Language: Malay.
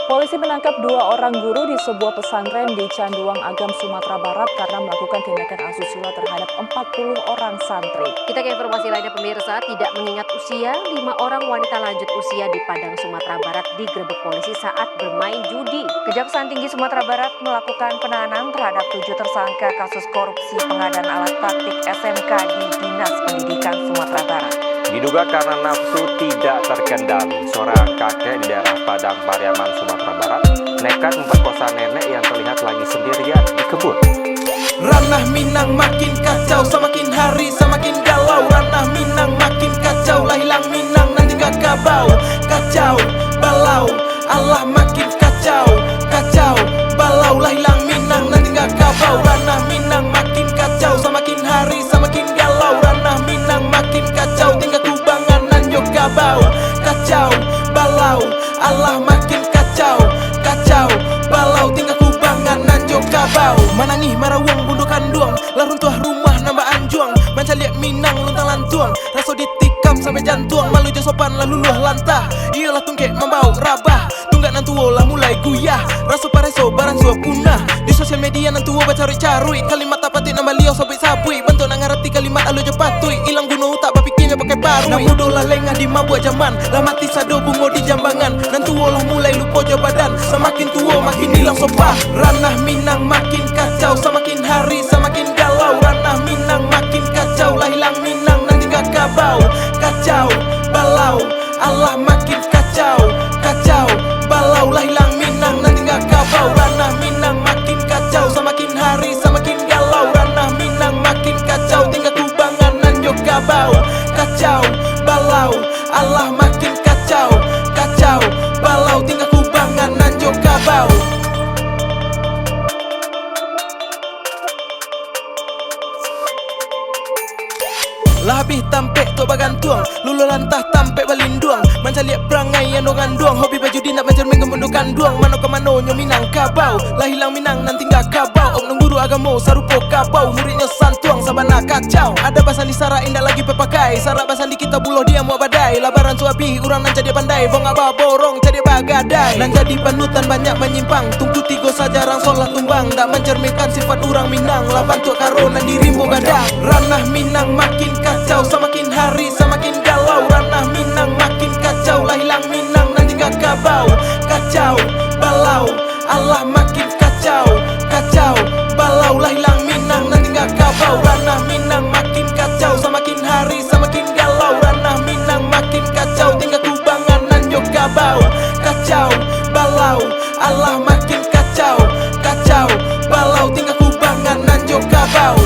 Polisi menangkap 2 orang guru di sebuah pesantren di Canduang Agam, Sumatera Barat karena melakukan tindakan asusila terhadap 40 orang santri. Kita ke informasi lainnya pemirsa, tidak mengingat usia, 5 orang wanita lanjut usia di Padang, Sumatera Barat digerebek polisi saat bermain judi. Kejaksaan Tinggi Sumatera Barat melakukan penahanan terhadap 7 tersangka kasus korupsi pengadaan alat praktik SMK di Dinas Pendidikan Sumatera Barat. Diduga karena nafsu tidak terkendali, seorang kakek di daerah Padang Pariaman, Sumatera Barat nekat memperkosa nenek yang terlihat lagi sendirian di kebun. Ranah Minang makin kacau, semakin hari semakin galau. Ranah Minang makin kacau, lah hilang Minang nanti kakak bau. Kacau, balau, Allah makin kacau. Kacau, balau, lah hilang Minang nanti kakak bau. Ranah Minang makin kacau, semakin hari semakin galau. Ranah Minang makin kacau, tinggal kubangan nanjok kabau. Kacau, balau, Allah makin kacau. Kacau, balau, tinggal kubangan nanjok kabau. Manangih marawang bundukan duang, larun tuah rumah nambah anjuang. Manca liat Minang luntang lantuang, raso ditikam sampai jantung. Malu jo sopan lalu luah lantah, iyalah tungkek membau rabah. Tunggak nantuo lah mulai guyah, raso pareso barang suap punah. Di sosial media nantuo bacarui-carui, kalimat apa ti nama liau sampai sabui. Bentuk nang ngerti kalimat alu jo patui, ilang gunung tak bapikirnya pakai parui. Namudo lah lengah di mabuk zaman, lah mati sado bungo di jambangan. Nantuo lah mulai lupa jo badan, semakin tua makin hilang sopan. Ranah Minang makin kacau, semakin hari semakin galau. Ranah Minang makin kacau, lah hilang Minang nanti kakak bau. Kacau, balau, Allah makin kacau. Kacau, balau, lah hilang Minang nanti kakak bau. Ranah Minang makin kacau, semakin hari semakin galau. Ranah Minang makin kacau, tinggal kubangan nanjok kabau. Kacau, balau, Allah makin kacau. Kacau, balau, tinggal kubangan nanjok kabau. Lah habis tampek tu bagantuang, lulu lantah tampek balinduang. Manca liat perangai yang dongan duang, hobi baju di nak mencermin kemundukan duang. Mano ke mano nyo Minang kabau, lah hilang Minang nanti gak kabau. Oknum guru agamo sarupo kabau, muridnya santuang sabana kacau. Ada basan di sara indah lagi pepakai, sara basan di kita buloh dia mau badai. Labaran suapi urang nan jadi pandai, bong abah borong jadi bagadai. Nan jadi panutan banyak menyimpang, tungku tigo saja rang solat tumbang. Tak mencerminkan sifat urang Minang, lah bantu karo nan dirimbo gadang. Ranah Minang makin kacau, semakin hari semakin galau. Ranah Minang makin kacau, lah hilang Minang nanti kakak bau. Kacau, balau, Allah makin kacau. Kacau, balau, lah hilang Minang nanti kakak bau. Ranah Minang makin kacau, semakin hari semakin galau. Ranah Minang makin kacau, tinggal kubangan nanjok kabau. Kacau, balau, Allah makin kacau. Kacau, balau, tinggal kubangan nanjok kabau.